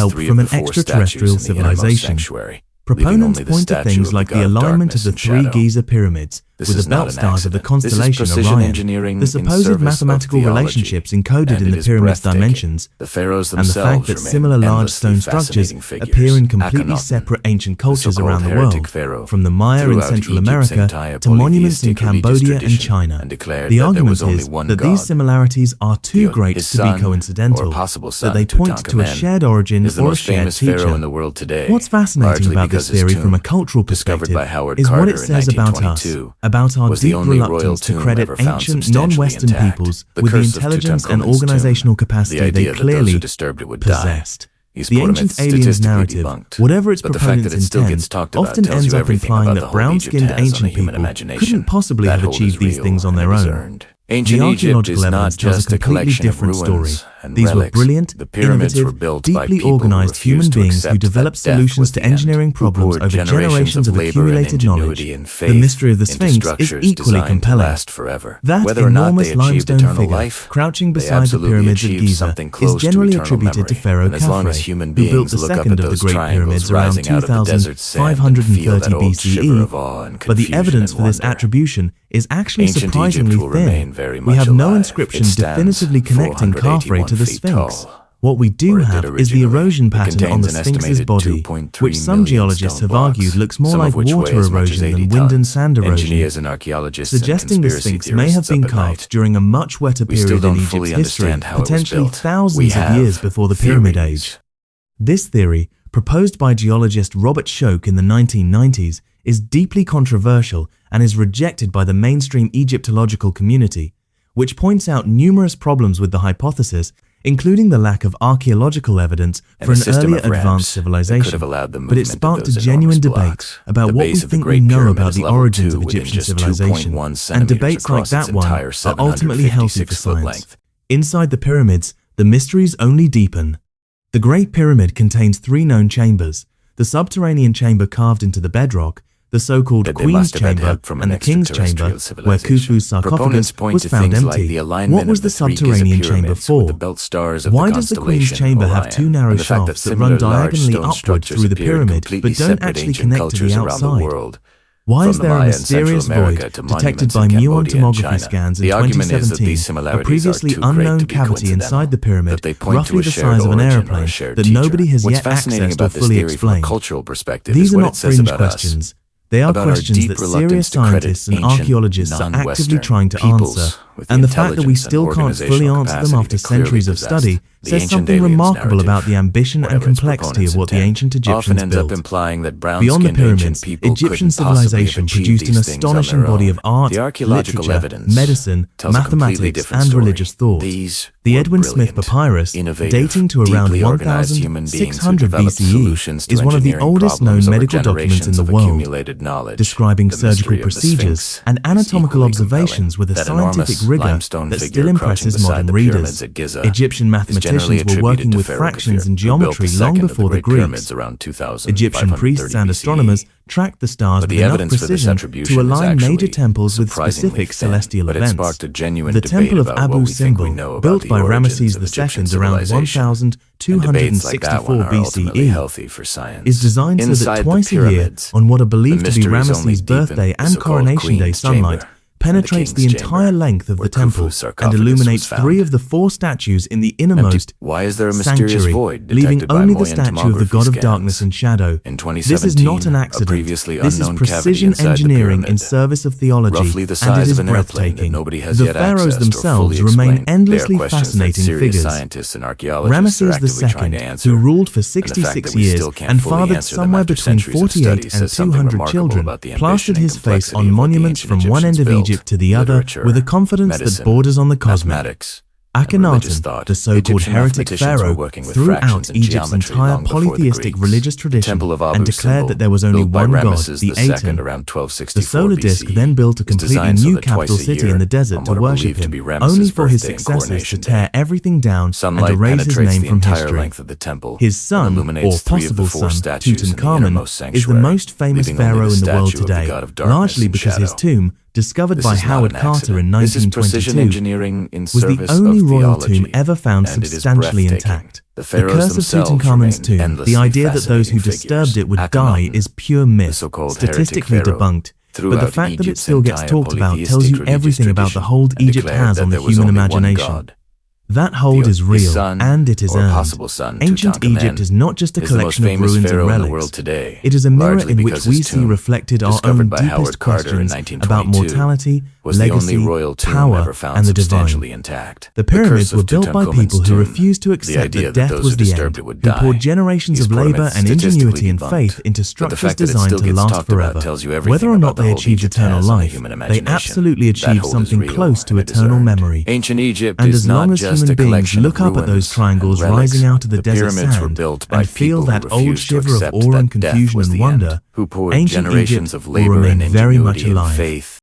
help three from of an the four extraterrestrial statues in the innermost civilization. sanctuary, leaving Proponents only the point to statue things of like the the god of alignment of darkness the and three shadow. Giza pyramids, with the belt stars of the constellation Orion, the supposed mathematical relationships encoded in the pyramid's dimensions, the pharaohs and the fact that similar large stone structures appear in completely separate ancient cultures around the world, from the Maya in Central America to monuments in Cambodia and China. The argument is that these similarities are too great to be coincidental, that they point to a shared origin or a shared teacher. What's fascinating about this theory from a cultural perspective is what it says about us, about our deep reluctance to credit ancient non-Western peoples with the intelligence and organizational capacity they clearly possessed. The ancient aliens narrative, whatever its proponents intend, often ends up implying that brown-skinned ancient people couldn't possibly have achieved these things on their own. The archaeological evidence tells a completely different story. These were brilliant, innovative, deeply organized human beings who developed solutions to engineering problems over generations of accumulated knowledge. The mystery of the Sphinx is equally compelling. That enormous limestone figure, crouching beside the pyramids of Giza, is generally attributed to Pharaoh Khafre, who built the second of the Great Pyramids around 2530 BCE, but the evidence for this attribution is actually surprisingly thin. We have no inscription definitively connecting Khafre to the Sphinx. What we do have is the erosion pattern on the Sphinx's body, which some geologists have argued looks more like water erosion than wind and sand erosion, suggesting the Sphinx may have been carved during a much wetter period in Egypt's history, potentially thousands of years before the Pyramid Age. This theory, proposed by geologist Robert Schoch in the 1990s, is deeply controversial and is rejected by the mainstream Egyptological community, which points out numerous problems with the hypothesis, including the lack of archaeological evidence for an earlier advanced civilization. But it sparked a genuine debate about what we think we know about the origins of Egyptian civilization, and debates like that one are ultimately healthy for science. Inside the pyramids, the mysteries only deepen. The Great Pyramid contains 3 known chambers: the subterranean chamber carved into the bedrock, the so-called Queen's Chamber, and the King's Chamber, where Khufu's sarcophagus was found empty. What was the subterranean chamber for? Why does the Queen's Chamber have 2 narrow shafts that run diagonally upward through the pyramid but don't actually connect to the outside? Why is there a mysterious void detected by muon tomography scans in 2017, a previously unknown cavity inside the pyramid, roughly the size of an aeroplane, that nobody has yet accessed or fully explained? These are not fringe questions. They are questions that serious scientists and archaeologists are actively trying to answer, and the fact that we still can't fully answer them after centuries of study says something remarkable about the ambition and complexity of what the ancient Egyptians built. Beyond the pyramids, Egyptian civilization produced an astonishing body of art, literature, medicine, mathematics, and religious thought. The Edwin Smith Papyrus, dating to around 1600 BCE, is one of the oldest known medical documents in the world, describing surgical procedures and anatomical observations with a scientific rigor that still impresses modern readers. Egyptian mathematicians were working with fractions and geometry long before the Greeks. Egyptian priests and astronomers tracked the stars with enough precision to align major temples with specific celestial events. The Temple of Abu Simbel, built by Ramesses II around 1264 BCE, is designed so that twice a year, on what are believed to be Ramesses' birthday and coronation day sunlight, penetrates the entire length of the temple and illuminates 3 of the 4 statues in the innermost sanctuary, leaving only the statue of the god of darkness and shadow. This is not an accident. This is precision engineering in service of theology, and it is breathtaking. The pharaohs themselves remain endlessly fascinating figures. Ramesses II, who ruled for 66 years and fathered somewhere between 48 and 200 children, plastered his face on monuments from one end of Egypt to the other with a confidence that borders on the cosmic. Akhenaten, the so-called heretic pharaoh, threw out Egypt's entire polytheistic religious tradition and declared that there was only one god, the Aten. The solar disk then built a completely new capital city in the desert to worship him, only for his successors to tear everything down and erase his name from history. His son, or possible son, Tutankhamun, is the most famous pharaoh in the world today, largely because his tomb, discovered by Howard Carter in 1922, was the only royal tomb ever found substantially intact. The curse of Tutankhamun's tomb, the idea that those who disturbed it would die, is pure myth, statistically debunked. throughout the fact that it Egypt's still gets entire talked about polytheistic tells you religious everything about the tradition hold and Egypt declared has that on the there was human only one imagination. God. That hold is real, son, and it is or earned. possible son, Ancient Tutankhamun, Egypt is not just a is the most collection of famous ruins and pharaoh in the relics. world today, It is a mirror largely in which because we his see tomb, reflected our own discovered by Howard deepest Carter in questions about 1922, mortality, was the legacy, only royal tomb power, ever found and the substantially divine. intact. The curse pyramids of were built by Tutankhamun's people who tomb, refused to the accept idea that that death those was who the disturbed end, it would who die. poured generations These of poor labor myths and statistically ingenuity and debunked. faith into But the structures fact that it designed still to gets last talked about forever. tells you everything Whether or about not the they hold achieved Egypt eternal has on the life, human they imagination. absolutely That achieved hold is something real, close to and it is eternal earned. memory. Ancient Egypt And is as long not as just human a beings collection look of up at those ruins triangles and relics. rising out of the desert pyramids were sand built by and feel people that who old refused to shiver of accept awe that and death confusion was and the end, wonder, who poured ancient generations Egypt of will labor and remain very much ingenuity and alive. faith